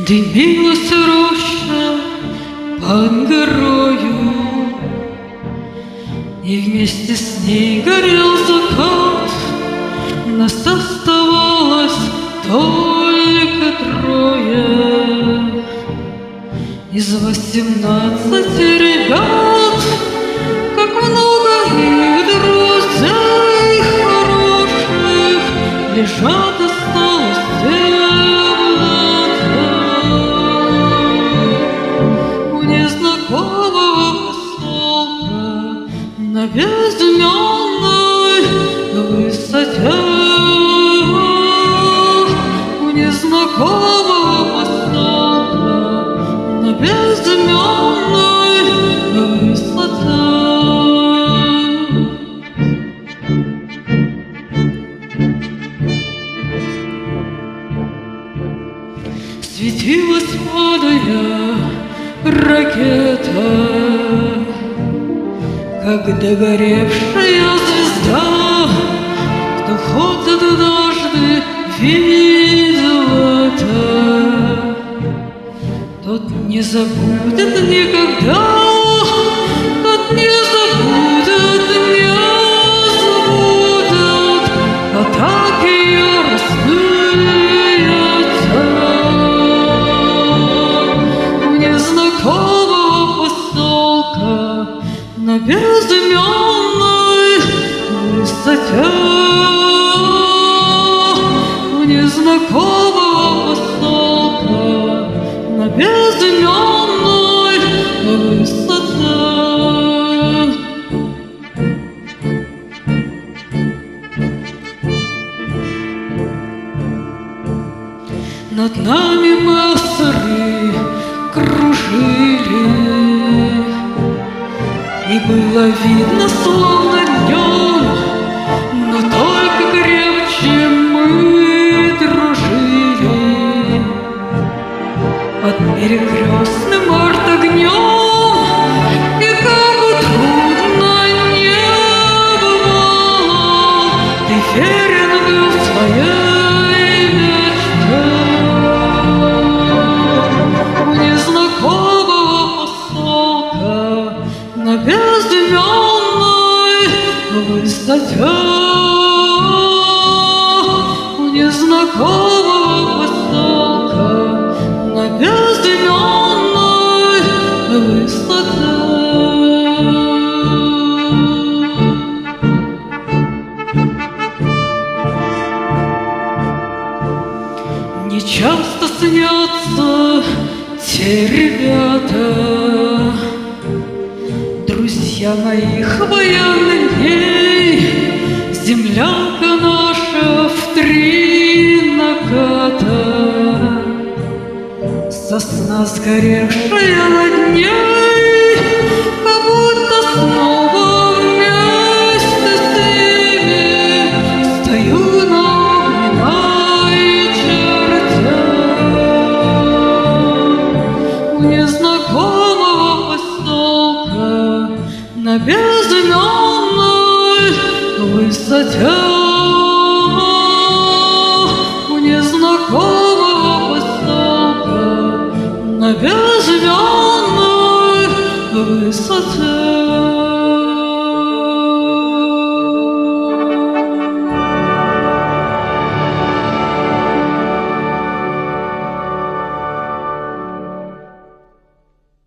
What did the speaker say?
Дымилась роща под горою, и вместе с ней горел закат. Нас оставалось только трое из 18 ребят. Как много их друзей хороших лежат, осталось у незнакомого поселка на безымянной высоте. У незнакомого поселка на безымянной высоте. Светилась, падая, ракета, как догоревшая звезда. Кто хоть однажды видел это, тот не забудет никогда, тот не забудет, не забудет, а так ее рассмеется. У незнакомого поселка на безымянной высоте. У незнакомого поселка на безымянной высоте. Над нами массоры кружили, и было видно, словно днем, но только крепче мы дружили под перекрестным артогнем. И как бы трудно не бывало, ты верен был своей мечте. У незнакомого поселка на безымянной высоте. У незнакомого поселка на безымянной высоте. Не часто снятся те ребята, друзья моих военных дней. Землянка наша в 3 наката, сосна сгоревшая над ней, как будто снова вместе с ними стою на огненной черте. У незнакомого поселка на безымянной высоте. У незнакомого поселка на безымянной высоте.